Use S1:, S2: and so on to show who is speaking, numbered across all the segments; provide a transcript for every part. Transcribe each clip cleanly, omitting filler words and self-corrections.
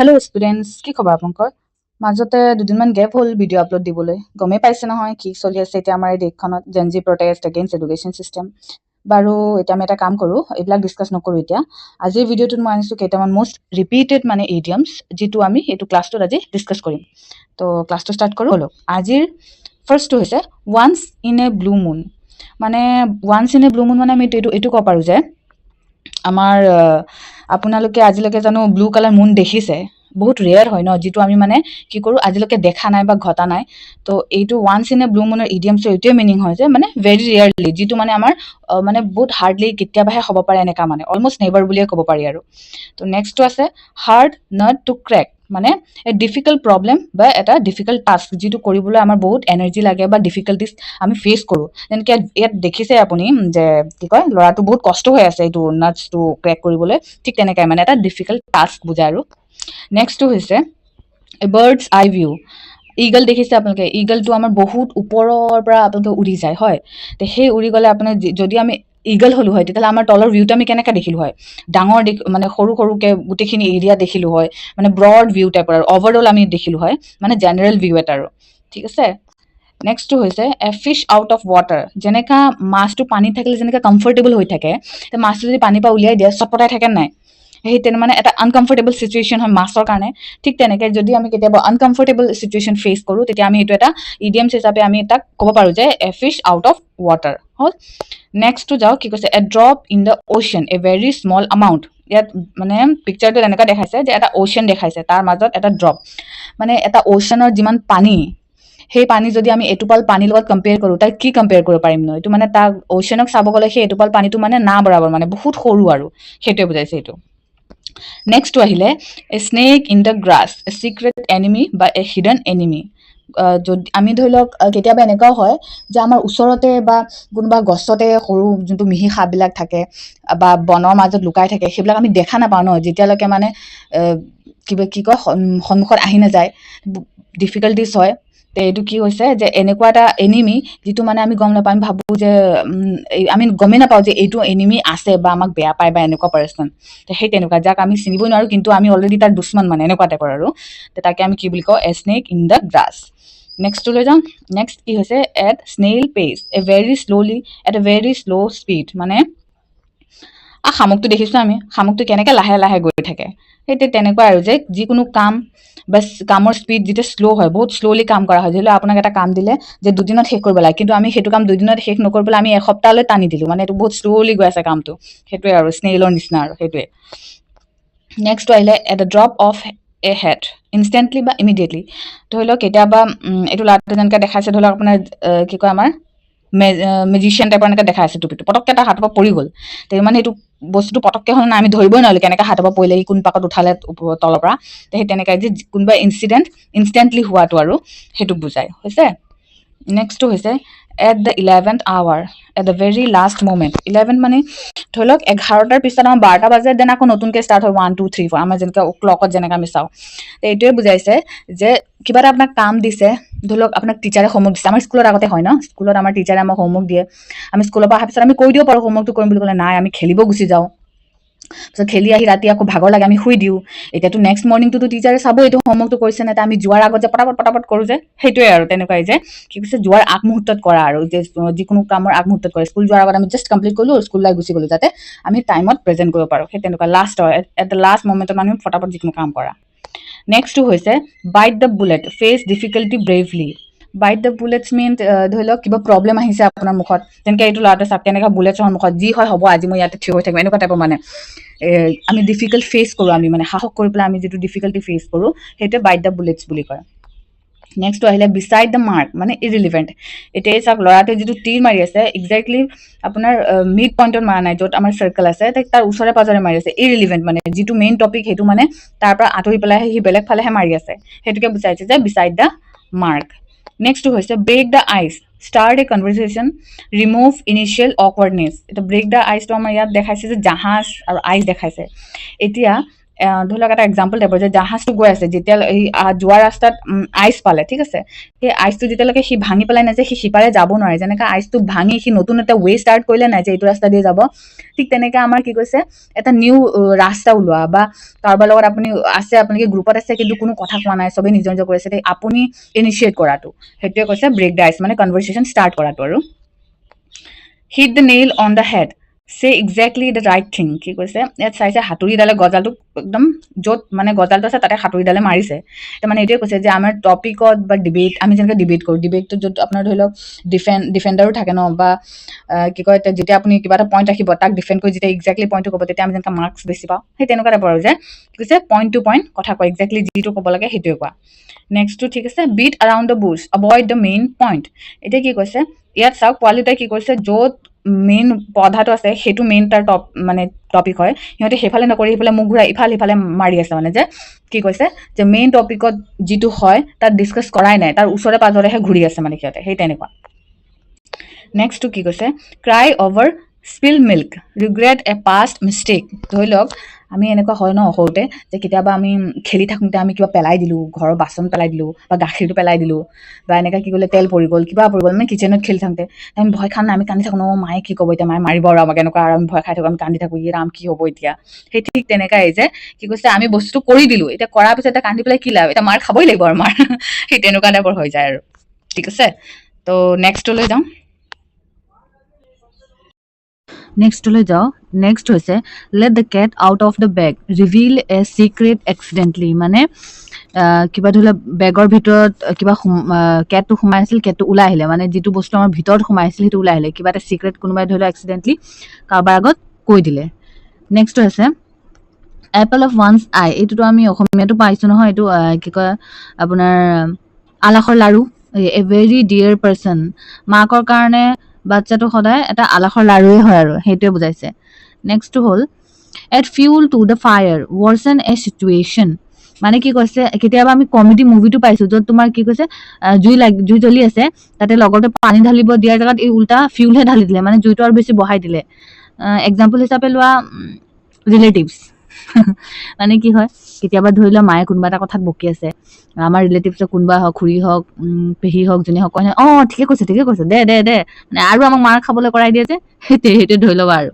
S1: Hello' students, কি খবৰ আপোনালোকৰ? মাজতে দুদিনমান গেপ হ'ল ভিডিঅ' আপলোড দিবলৈ। গমেই পাইছে নহয় কি চলি আছে এতিয়া আমাৰ এই দেশখনত, Gen Z protest against education system. বাৰু এতিয়া আমি এটা কাম কৰোঁ, এইবিলাক ডিছকাছ নকৰোঁ এতিয়া। আজিৰ ভিডিঅ'টোত মই আনিছোঁ কেইটামান মষ্ট ৰিপিটেড মানে ইডিয়মছ, যিটো আমি এইটো ক্লাছটোত আজি ডিছকাছ কৰিম। তো ক্লাছটো ষ্টাৰ্ট কৰোঁ। আজিৰ ফাৰ্ষ্টটো হৈছে ওৱান্স ইন এ ব্লু মুন। মানে ওৱান্স ইন এ ব্লু মুন মানে আমি এইটো ক'ব পাৰোঁ যে আমাৰ আপোনালোকে আজিলৈকে জানো ব্লু কালাৰ মুন দেখিছে? বহুত ৰেয়াৰ হয় ন, যিটো আমি মানে কি কৰোঁ আজিলৈকে দেখা নাই বা ঘটা নাই। তো এইটো ওৱান্স ইন এ ব্লু মুনৰ ইডিয়মছৰ এইটোৱে মিনিং হয় যে মানে ভেৰি ৰেয়াৰলি, যিটো মানে আমাৰ মানে বহুত হাৰ্ডলি কেতিয়াবাহে হ'ব পাৰে, এনেকা মানে অলমষ্ট নেভাৰ বুলিয়ে ক'ব পাৰি আৰু। তো নেক্সটটো আছে হাৰ্ড নাট টু ক্ৰেক, মানে এ ডিফিকাল্ট প্ৰব্লেম বা এটা ডিফিকাল্ট টাস্ক, যিটো কৰিবলৈ আমাৰ বহুত এনাৰ্জি লাগে বা ডিফিকাল্টিজ আমি ফেচ কৰোঁ। যেনেকৈ ইয়াত দেখিছে আপুনি যে কি কয়, ল'ৰাটো বহুত কষ্ট হৈ আছে এইটো নাটছটো ক্ৰেক কৰিবলৈ, ঠিক তেনেকৈ মানে এটা ডিফিকাল্ট টাস্ক বুজায় আৰু। নেক্সটটো হৈছে এ বাৰ্ডছ আই ভিউ। ইগল দেখিছে আপোনালোকে? ইগলটো আমাৰ বহুত ওপৰৰ পৰা আপোনালোকে উৰি যায়, হয়। তো সেই উৰি গ'লে আপোনাৰ যদি আমি ইগল হ'লো হয়, তেতিয়াহ'লে আমাৰ তলৰ ভিউটো আমি কেনেকৈ দেখিলোঁ হয়? ডাঙৰ মানে সৰু সৰুকৈ গোটেইখিনি এৰিয়া দেখিলোঁ হয়, মানে ব্ৰড ভিউ টাইপৰ আৰু অভাৰঅল আমি দেখিলোঁ হয়, মানে জেনেৰেল ভিউ এটা আৰু। ঠিক আছে। নেক্সটটো হৈছে এ ফিছ আউট অফ ৱাটাৰ। যেনেকা মাছটো পানীত থাকিলে যেনেকৈ কমফৰ্টেবল হৈ থাকে, তো মাছটো যদি পানীৰ পৰা উলিয়াই দিয়ে চটপটাই থাকে নাই, সেই তেনে মানে এটা আনকমফৰ্টেবল চিটুৱেশ্যন হয় মাছৰ কাৰণে। ঠিক তেনেকৈ যদি আমি কেতিয়াবা আনকমফৰ্টেবল চিটুৱেশ্যন ফেচ কৰোঁ, তেতিয়া আমি এইটো এটা ইডিয়মছ হিচাপে আমি তাক ক'ব পাৰোঁ যে a fish out of water হ'ল। নেক্সটটো যাওঁ, কি কৈছে? A drop in the ocean a very small amount. ইয়াত মানে পিকচাৰটোত এনেকুৱা দেখাইছে যে এটা অ'চিয়ান দেখাইছে, তাৰ মাজত এটা ড্ৰপ, মানে এটা অ'চিয়ানৰ যিমান পানী, সেই পানী যদি আমি এটোপাল পানীৰ লগত কম্পেয়াৰ কৰোঁ, তাক কি কম্পেয়াৰ কৰিব পাৰিম ন? এইটো মানে তাক অ'চিয়ানক চাব গ'লে সেই এটোপাল পানীটো মানে না বৰাবৰ, মানে বহুত সৰু আৰু, সেইটোৱে বুজাইছে এইটো। নেক্সটটো আহিলে a snake in the grass, a secret enemy বা এ হিডেন এনিমি। যদি আমি ধৰি লওক কেতিয়াবা এনেকুৱাও হয় যে আমাৰ ওচৰতে বা কোনোবা গছতে সৰু যোনটো মিহি সাপবিলাক থাকে বা বনৰ মাজত লুকাই থাকে, সেইবিলাক আমি দেখা নাপাওঁ ন, যেতিয়ালৈকে মানে কিবা কি কয় সন্মুখত আহি নাযায়, ডিফিকাল্টিজ হয়। তো এইটো কি হৈছে যে এনেকুৱা এটা এনিমি যিটো মানে আমি গম নাপাওঁ, আমি ভাবোঁ যে আমি গমেই নাপাওঁ যে এইটো এনিমি আছে বা আমাক বেয়া পায় বা এনেকুৱা পাৰ্চন। তো সেই তেনেকুৱা যাক আমি চিনিবই নোৱাৰোঁ, কিন্তু আমি অলৰেডি তাৰ দুশ্মন, মানে এনেকুৱা টাইপৰ আৰু। তো তাকে আমি কি বুলি কওঁ? A snake in the grass. নেক্সটটো লৈ যাওঁ। নেক্সট কি হৈছে? At snail pace, a very slowly at a very slow' speed. মানে শামুকটো দেখিছোঁ আমি, শামুকটো কেনেকৈ লাহে লাহে গৈ থাকে, সেইটো তেনেকুৱা আৰু যে যিকোনো কাম বা কামৰ স্পীড যেতিয়া শ্ল' হয়, বহুত শ্ল'লি কাম কৰা হয়। ধৰি লওক আপোনাক এটা কাম দিলে যে দুদিনত শেষ কৰিব লাগে, কিন্তু আমি সেইটো কাম দুদিনত শেষ নকৰি পেলাই আমি এসপ্তাহলৈ টানি দিলোঁ, মানে এইটো বহুত শ্ল'লি গৈ আছে কামটো। সেইটোৱে আৰু স্নেইলৰ নিচিনা আৰু, সেইটোৱে। নেক্সটটো আহিলে at the drop of A head, instantly বা ইমিডিয়েটলি। ধৰি লওক কেতিয়াবা এইটো লাটটো যেনেকৈ দেখাইছে, ধৰি লওক আপোনাৰ কি কয়, আমাৰ মেজিচিয়ান টাইপৰ এনেকৈ দেখাই আছে, টুপিটো পটককৈ এটা হাতৰ পৰা পৰি গ'ল, তো মানে এইটো বস্তুটো পটককৈ হ'লে না আমি ধৰিবই নোৱাৰিলোঁ কেনেকৈ হাতৰ পৰা পৰিলে, কোন পাকত উঠালে তলৰ পৰা। তো সেই তেনেকৈ যে কোনোবা ইনচিডেণ্ট ইনষ্টেণ্টলি হোৱাটো আৰু, সেইটোক বুজায়, হৈছে। নেক্সটটো হৈছে at the 11th hour, at the very last moment. 11 মানে ধৰি লওক 11টাৰ পিছত আমাৰ 12টা বাজে, দেন আকৌ নতুনকৈ ষ্টাৰ্ট হয় 1 2 3 4, আমাৰ যেনেকৈ ক্লকত যেনেকৈ আমি চাওঁ। তো এইটোৱে বুজাইছে যে কিবা এটা আপোনাক কাম দিছে, ধৰি লওক আপোনাক টিচাৰে হোমৱৰ্ক দিছে। আমাৰ স্কুলত আগতে হয় ন, স্কুলত আমাৰ টিচাৰে আমাক হোমৱৰ্ক দিয়ে, আমি স্কুলৰ পৰা অহাৰ পিছত আমি কৈ দিব পাৰোঁ হোমৱৰ্কটো কৰিম বুলি ক'লে, নাই আমি খেলিব গুচি যাওঁ। তাৰপিছত খেলি আহি ৰাতি আকৌ ভাগৰ লাগে, আমি শুই দিওঁ। এতিয়াতো নেক্সট মৰ্ণিংটোতো টিচাৰে চাব এইটো হোমৱৰ্কটো কৰিছে নে, আমি যোৱাৰ আগত যে পটাপট কৰোঁ যে, সেইটোৱে আৰু তেনেকুৱাই যে কি কৈছে, যোৱাৰ আগমুহূৰ্তত কৰা আৰু, যে যিকোনো কামৰ আগমুহূৰ্তত কৰে। স্কুল যোৱাৰ আগত আমি জাষ্ট কমপ্লিট কৰিলোঁ, স্কুল ওলাই গুচি গ'লোঁ, যাতে আমি টাইমত প্ৰেজেণ্ট কৰিব পাৰোঁ। সেই তেনেকুৱা লাষ্ট হয়, এট দ্য লাষ্ট মমেণ্টত আমি ফটাফট যিকোনো কাম কৰা। নেক্সটটো হৈছে bite the bullet, face difficulty bravely. Bite the bullets mean, ধৰি লওক কিবা প্ৰব্লেম আহিছে আপোনাৰ মুখত, যেনেকৈ এইটো ল'ৰাটোৱে চাওক কেনেকৈ বুলেটছৰ মুখত, যি হয় হ'ব, আজি মই ইয়াতে থিয় হৈ থাকিম, এনেকুৱা টাইপৰ মানে আমি ডিফিকাল্ট ফেচ কৰোঁ, আমি মানে সাহস কৰি পেলাই আমি যিটো ডিফিকাল্টি ফেচ কৰোঁ, সেইটোৱে বাইট দ্য বুলেটছ বুলি কয়। নেক্সটটো আহিলে বিচাইড দ্য মাৰ্ক, মানে ইৰিলিভেণ্ট। এতিয়া চাওক ল'ৰাটোৱে যিটো তীৰ মাৰি আছে, এক্সেক্টলি আপোনাৰ মিড পইণ্টত মাৰা নাই, য'ত আমাৰ চাৰ্কেল আছে তাৰ ওচৰে পাজৰে মাৰি আছে, ইৰিলিভেণ্ট, মানে যিটো মেইন টপিক সেইটো মানে তাৰ পৰা আঁতৰি পেলাই সি বেলেগ ফালেহে মাৰি আছে, সেইটোকে বুজাইছে যে বিচাইড দ্য মাৰ্ক। নেক্সটটো হৈছে break the ice, start a conversation, remove initial awkwardness. এতিয়া ব্ৰেক দ্য আইচটো আমাৰ ইয়াত দেখাইছে যে জাহাজ আৰু আইচ দেখাইছে। এতিয়া ধৰি লওক এটা এক্সাম্পল টাইপৰ যে জাহাজটো গৈ আছে, যেতিয়া এই যোৱা ৰাস্তাত আইচ পালে, ঠিক আছে, সেই আইচটো যেতিয়ালৈকে সি ভাঙি পেলাই নাই যে সি সিপাৰে যাব নোৱাৰে, যেনেকৈ আইচটো ভাঙি সি নতুন এটা ৱে ষ্টাৰ্ট কৰিলে নাই যে এইটো ৰাস্তা দিয়ে যাব, ঠিক তেনেকৈ আমাৰ কি কৈছে এটা নিউ ৰাস্তা ওলোৱা, বা কাৰোবাৰ লগত আপুনি আছে, আপোনালোকে গ্ৰুপত আছে কিন্তু কোনো কথা কোৱা নাই, চবেই নিজৰ নিজৰ কৰি আছে, আপুনি ইনিচিয়েট কৰাটো, সেইটোৱে কৈছে ব্ৰেক দ্য আইচ, মানে কনভাৰচেশ্যন ষ্টাৰ্ট কৰাটো। আৰু hit the nail on the head, say exactly the right thing, কি কৈছে ইয়াত চাইছে হাতুৰিডালে গজালটোক একদম য'ত মানে গজালটো আছে তাতে হাতুৰিডালে মাৰিছে। তাৰ মানে এইটোৱে কৈছে যে আমাৰ টপিকত বা ডিবেট, আমি যেনেকৈ ডিবেট কৰোঁ, ডিবেটটোত য'ত আপোনাৰ ধৰি লওক ডিফেণ্ডাৰো থাকে ন, বা কি কয় যেতিয়া আপুনি কিবা এটা পইণ্ট ৰাখিব, তাক ডিফেণ্ড কৰি যেতিয়া এক্সেক্টলি পইণ্টটো ক'ব, তেতিয়া আমি যেনেকৈ মাৰ্কছ বেছি পাওঁ, সেই তেনেকুৱা টাইপৰ আৰু যে কি কৈছে পইণ্ট টু পইণ্ট কথা কয়, এক্সেক্টলি যিটো ক'ব লাগে সেইটোৱে কোৱা। নেক্সটটো ঠিক আছে, beat around the bush, avoid the main point. এতিয়া কি কৈছে ইয়াত চাওক, পোৱালিটোৱে কি কৰিছে, য'ত মেইন পধাটো আছে সেইটো মেইন তাৰ মানে টপিক হয়, সিহঁতে সেইফালে নকৰি সেইফালে মুখ ঘূৰাই ইফালে সিফালে মাৰি আছে, মানে যে কি কৈছে যে মেইন টপিকত যিটো হয় তাত ডিছকাছ কৰাই নাই, তাৰ ওচৰে পাজৰেহে ঘূৰি আছে মানে সিহঁতে, সেই তেনেকুৱা। নেক্সটটো কি কৈছে, cry over spilt milk, regret a past mistake. ধৰি লওক আমি এনেকুৱা হয় ন সৰুতে, যে কেতিয়াবা আমি খেলি থাকোঁতে আমি কিবা পেলাই দিলোঁ, ঘৰৰ বাচন পেলাই দিলোঁ, বা গাখীৰটো পেলাই দিলোঁ, বা এনেকৈ কি কৰিলে তেল পৰি গ'ল, কিবা পৰি গ'ল, মানে কিচেনত খেলি থাকোঁতে আমি ভয় খাম নাই, আমি কান্দি থাকোঁ ন, মায়ে কি ক'ব এতিয়া, মায়ে মাৰিব আৰু আমাক এনেকুৱা, আৰু আমি ভয় খাই থাকোঁ, আমি কান্দি থাকোঁ, ৰাম কি হ'ব এতিয়া, সেই ঠিক তেনেকাই যে কি কৈছে আমি বস্তুটো কৰি দিলোঁ, এতিয়া কৰাৰ পিছত এতিয়া কান্দি পেলাই কি লাভ, এতিয়া মাৰ খাবই লাগিব আৰু মাৰ সেই তেনেকুৱা টাইপৰ হৈ যায় আৰু, ঠিক আছে। তো নেক্সটলৈ যাওঁ, নেক্সট হৈছে let the cat out of the bag, reveal a secret accidentally, মানে কিবা ধৰি লওক বেগৰ ভিতৰত কিবা কেটটো সোমাই আছিল, কেটটো ওলাই আহিলে, মানে যিটো বস্তু আমাৰ ভিতৰত সোমাই আছিল সেইটো ওলাই আহিলে, কিবা এটা চিক্ৰেট কোনোবাই ধৰি লওক এক্সিডেণ্টলি কাৰোবাৰ আগত কৈ দিলে। নেক্সট হৈছে এপল অফ ওৱানছ আই, এইটোতো আমি অসমীয়াটো পাইছোঁ নহয়, এইটো কি কয় আপোনাৰ আলাসৰ লাৰু, এ ভেৰি ডিয়াৰ পাৰ্চন, মাকৰ কাৰণে বাচ্চাটো সদায় এটা আলাসৰ লাৰুৱে হয় আৰু সেইটোৱে বুজাইছে। নেক্সটটো হ'ল add fuel to the fire, worsen a situation, মানে কি কৈছে কেতিয়াবা আমি কমেডি মুভিটো পাইছোঁ য'ত তোমাৰ কি কৈছে জুই জ্বলি আছে, তাতে লগতে পানী ঢালিব দিয়াৰ জেগাত এই উল্টা ফিউলহে ঢালি দিলে, মানে জুইটো আৰু বেছি বঢ়াই দিলে। এক্সাম্পল হিচাপে লোৱা ৰিলেটিভছ মানে কি হয়, কেতিয়াবা ধৰি লোৱা মায়ে কোনোবা এটা কথাত বকি আছে, আমাৰ ৰিলেটিভছৰ কোনোবা হওক, খুৰী হওক, পেহী হওক, যোনে হওক, কয় অঁ ঠিকে কৈছে দে দে দে, মানে আৰু আমাক মাৰ খাবলৈ কৰাই দিয়ে যে, সেইটোৱে ধৰি ল'বা আৰু।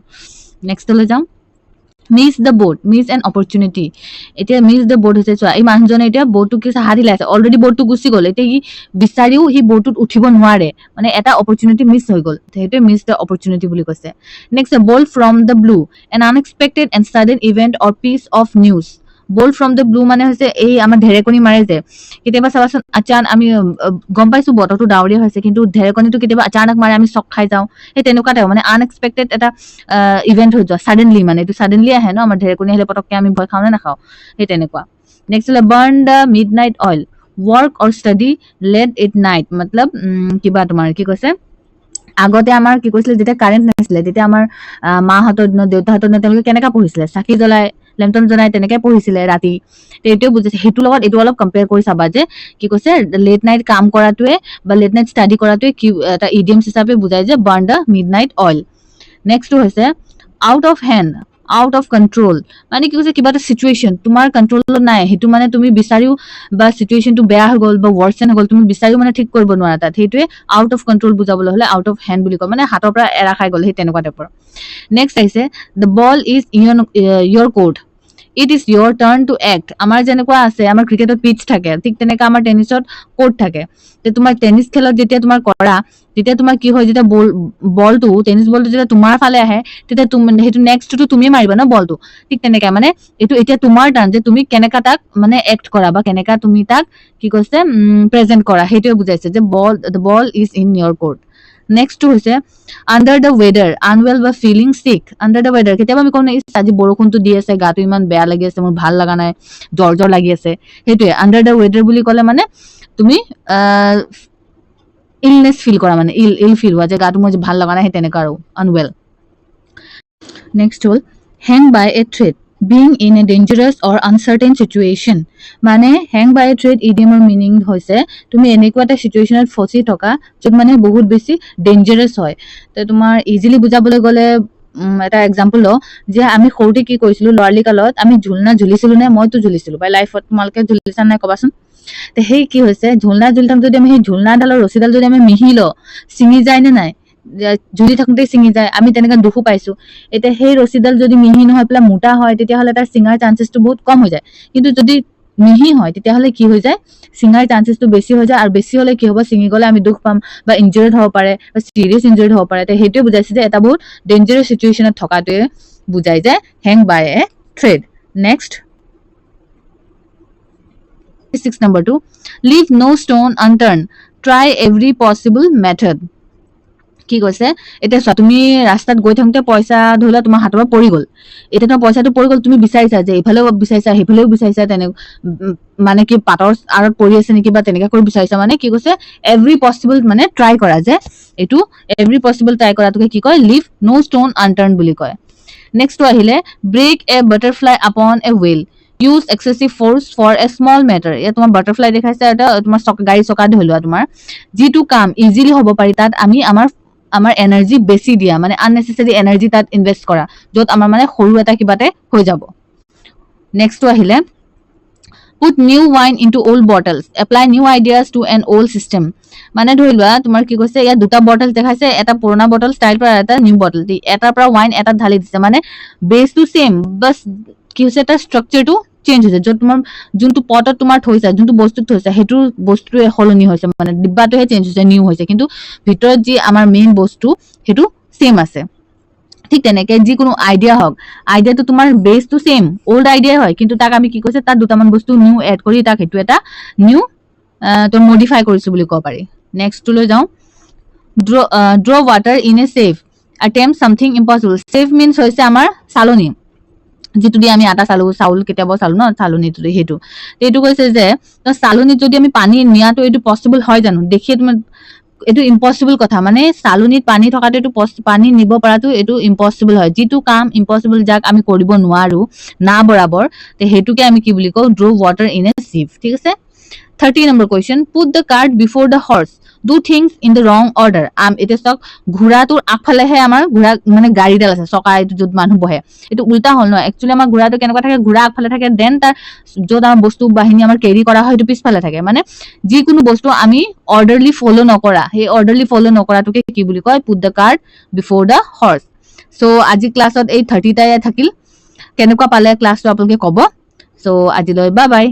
S1: নেক্সটলৈ যাওঁ, miss the boat, miss N opportunity. এতিয়া মিছ দ্য ব'ট হৈছে, চোৱা এই মানুহজনে এতিয়া ব'টটো কি হাত হিলাই আছে, অলৰেডি ব'টটো গুচি গ'ল, এতিয়া সি বিচাৰিও সি ব'টটোত উঠিব নোৱাৰে, মানে এটা অপৰচুনিটি মিছ হৈ গ'ল, সেইটোৱে মিছ দ্য অপৰচুনিটি বুলি কৈছে। Next ball from the blue, an unexpected and sudden event or piece of news. Ball from the blue মানে হৈছে এই আমাৰ ঢেৰেকনি মাৰে যে, কেতিয়াবা চাবাচোন আমি গম পাইছোঁ বতৰটো ডাৱৰীয়া হৈছে, কিন্তু ঢেৰেকনিটো কেতিয়াবা আচানক মাৰে, আমি চক খাই যাওঁ, সেই তেনেকুৱা টাইপ, মানে আনএক্সপেক্টেড এটা ইভেণ্ট হৈ যোৱা, ছাডেনলি, মানে এইটো ছাডেনলি আহে ন, আমাৰ ঢেৰেকনি আহিলে পটককৈ আমি ভয় খাওঁ নে নাখাওঁ, সেই তেনেকুৱা। নেক্সট হ'লে burn the midnight oil, work or study late at night, মতলব কিবা তোমাৰ কি কৈছে আগতে আমাৰ কি কৈছিলে, যেতিয়া কাৰেণ্ট নাছিলে তেতিয়া আমাৰ মাহঁতৰ দিনত, দেউতাহঁতৰ দিনত তেওঁলোকে কেনেকৈ পঢ়িছিলে, চাকি জ্বলাই, লেম্পটন জ্বলাই তেনেকৈ পঢ়িছিলে ৰাতি, এইটোৱে বুজিছে। সেইটোৰ লগত এইটো অলপ কম্পেয়াৰ কৰি চাবা যে কি কৈছে লেট নাইট কাম কৰাটোৱে বা লেট নাইট ষ্টাডি কৰাটোৱে কি এটা ইডিয়মছ হিচাপে বুজাই যে burn the midnight oil. নেক্সটটো হৈছে out of hand, out of control, মানে কি কৈছে কিবা এটা চিটুৱেশ্যন তোমাৰ কণ্ট্ৰলত নাই, সেইটো মানে তুমি বিচাৰিও, বা চিটুৱেশ্যনটো বেয়া হৈ গ'ল বা ৱৰ্চন হৈ গ'ল, তুমি বিচাৰিও মানে ঠিক কৰিব নোৱাৰা তাত, সেইটোৱে আউট অফ কণ্ট্ৰল বুজাবলৈ হ'লে আউট অফ হেণ্ড বুলি কয়, মানে হাতৰ পৰা এৰা খাই গ'ল, সেই তেনেকুৱা টাইপৰ। নেক্সট আহিছে the ball is your court, it is your turn to act. আমাৰ যেনেকুৱা আছে, আমাৰ ক্ৰিকেটত পিচ থাকে, ঠিক তেনেকৈ আমাৰ টেনিছত কোৰ্ট থাকে। তোমাৰ টেনিছ খেলত যেতিয়া তোমাৰ কৰা, তেতিয়া তোমাৰ কি হয়, যেতিয়া বলটো টেনিছ বলটো যেতিয়া তোমাৰ ফালে আহে, তেতিয়া সেইটো নেক্সটটো তুমিয়ে মাৰিবা ন বলটো, ঠিক তেনেকৈ মানে এইটো এতিয়া তোমাৰ টাৰ্ণ যে তুমি কেনেকা তাক মানে এক্ট কৰা, বা কেনেকা তুমি তাক কি কৈছে প্ৰেজেণ্ট কৰা, সেইটোৱে বুজাইছে যে the ball is in your court. নেক্সটটো হৈছে আণ্ডাৰ দ্য ৱেডাৰ, আনৱেল বা ফিলিং চিক। আণ্ডাৰ দ্য ৱেডাৰ কেতিয়াবা আমি কওঁ নে আজি বৰষুণটো দি আছে, গাটো ইমান বেয়া লাগি আছে, মোৰ ভাল লগা নাই, জ্বৰ লাগি আছে, সেইটোৱে আণ্ডাৰ দ্য ৱেডাৰ বুলি ক'লে, মানে তুমি ইলনেছ ফিল কৰা, মানে ইল ফিল হোৱা, যে গাটো মোৰ ভাল লগা নাই, সেই তেনেকুৱা আৰু আনৱেল। নেক্সট হ'ল hang by a thread, being in a dangerous or uncertain situation, মানে hang by a thread ইডিয়মৰ meaning হৈছে তুমি এনেকুৱা এটা চিটুৱেশ্যনত ফচি থকা য'ত মানে বহুত বেছি ডেঞ্জাৰাছ হয়। তো তোমাৰ ইজিলি বুজাবলৈ গ'লে
S2: এটা এক্সাম্পল লওঁ যে আমি সৰুতে কি কৰিছিলো ল'ৰালি কালত আমি ঝুলনা ঝুলিছিলো নে মইতো ঝুলিছিলো বাই লাইফত তোমালোকে ঝুলিছা নাই ক'বাচোন তে সেই কি হৈছে ঝুলনা ঝুলি থাকোঁতে যদি আমি সেই ঝুলনাডালৰ ৰছীডাল যদি আমি মিহি লওঁ ছিঙি যায় নে নাই ঝুলি থাকোঁতে ছিঙি যায় আমি তেনেকৈ দুখো পাইছো এতিয়া সেই ৰছীডাল যদি মিহি নহয় পেলাই মোটা হয় তেতিয়াহ'লে তাৰ ছিঙাৰ চান্সেছটো বহুত কম হৈ যায় কিন্তু যদি মিহি হয় তেতিয়াহ'লে কি হৈ যায় ছিঙাৰ চান্সেছটো বেছি হৈ যায় আৰু বেছি হ'লে কি হ'ব ছিঙি গ'লে আমি দুখ পাম বা ইনজুৰ্ড হ'ব পাৰে বা চিৰিয়াছ ইনজুৰ্ড হ'ব পাৰে সেইটোৱে বুজাইছে যে এটা বহুত ডেঞ্জাৰাছ চিটুৱেশ্যনত থকাটোৱে বুজাই যে হেং by a thread next 6 number 2 leave no stone unturned try every possible method কি কৈছে এতিয়া চোৱা তুমি ৰাস্তাত গৈ থাকোঁতে পইচা ধৰি লোৱা তোমাৰ হাতৰ পৰা পৰি গ'ল এতিয়া তোমাৰ পইচাটো পৰি গ'ল তুমি বিচাৰিছা যে এইফালেও বিচাৰিছা সেইফালেও বিচাৰিছা মানে কি পাতৰ আঁৰত পৰি আছে নেকি বা তেনেকৈ কৰি বিচাৰিছা মানে কি কৈছে এভৰি পচিবল মানে ট্ৰাই কৰা যে এইটো এভৰি পচিবল ট্ৰাই কৰাটোকে কি কয় লিভ ন' ষ্ট'ন আনটাৰ্ণ বুলি কয় নেক্সটটো আহিলে brake a butterfly upon a wheel use excessive force for a small matter ইয়াত তোমাৰ বাটাৰফ্লাই দেখাইছে এটা তোমাৰ গাড়ী চকা ধৰি লোৱা তোমাৰ যিটো কাম ইজিলি হ'ব পাৰি তাত আমি আমাৰ এনাৰ্জি বেছি দিয়া মানে আননেচেচাৰী এনাৰ্জি তাত ইনভেষ্ট কৰা য'ত আমাৰ মানে সৰু এটা কিবাতে হৈ যাব নেক্সটটো আহিলে put new wine into old bottles apply new ideas to an old system মানে ধৰি লোৱা তোমাৰ কি কৈছে ইয়াত দুটা বটল দেখাইছে এটা পুৰণা বটল ষ্টাইল পৰা এটা নিউ বটল দি এটাৰ পৰা ৱাইন এটাত ঢালি দিছে মানে বেছটো ছেম বাছ কি হৈছে তাৰ ষ্ট্ৰাকচাৰটো চেঞ্জ হৈছে য'ত তোমাৰ যোনটো পটত তোমাৰ থৈছা যোনটো বস্তুত থৈছা সেইটো বস্তুটোৱে সলনি হৈছে মানে ডিব্বাটোহে চেঞ্জ হৈছে নিউ হৈছে কিন্তু ভিতৰত যি আমাৰ মেইন বস্তু সেইটো ছেম আছে ঠিক তেনেকে যিকোনো আইডিয়া হওক আইডিয়াটো তোমাৰ বেছটো ছেম অল্ড আইডিয়া হয় কিন্তু তাক আমি কি কৈছে তাত দুটামান বস্তু নিউ এড কৰি তাক সেইটো এটা নিউ তো মডিফাই কৰিছো বুলি ক'ব পাৰি নেক্সটটো লৈ যাওঁ draw water in a sieve attempt something impossible sieve means হৈছে আমাৰ চালনী যিটো দি আমি আটা চাউল কেতিয়াবা চালো ন চালনীটো সেইটো এইটো কৈছে যে চালনীত যদি আমি পানী নিয়াটো এইটো পচিবল হয় জানো দেখিয়ে তোমাৰ এইটো ইম্পচিবল কথা মানে চালনীত পানী থকাটো এইটো পানী নিব পৰাটো এইটো ইম্পচিবল হয় যিটো কাম ইম্পচিবল যাক আমি কৰিব নোৱাৰো না বৰাবৰ সেইটোকে আমি কি বুলি কওঁ draw water in A chief ঠিক আছে 30 number question put the cart before the horse do things in the wrong order এতিয়া চাওক ঘোঁৰাটোৰ আগফালেহে আমাৰ ঘোঁৰা মানে গাড়ীডাল আছে চকা এইটো য'ত মানুহ বহে এইটো উল্টা হ'ল ন একচুৱেলি আমাৰ ঘোঁৰাটো কেনেকুৱা থাকে ঘোঁৰা আগফালে থাকে দেন তাৰ য'ত আমাৰ বস্তু বাহিনী আমাৰ কেৰি কৰা হয় সেইটো পিছফালে থাকে মানে যিকোনো বস্তু আমি অৰ্ডাৰলি ফ'ল' নকৰা সেই অৰ্ডাৰলি ফ'ল' নকৰাটোকে কি বুলি কয় put the cart before the horse so' আজি ক্লাছত এই 30টাই থাকিল কেনেকুৱা পালে ক্লাছটো আপোনালোকে ক'ব চ' আজিলৈ বাই বাই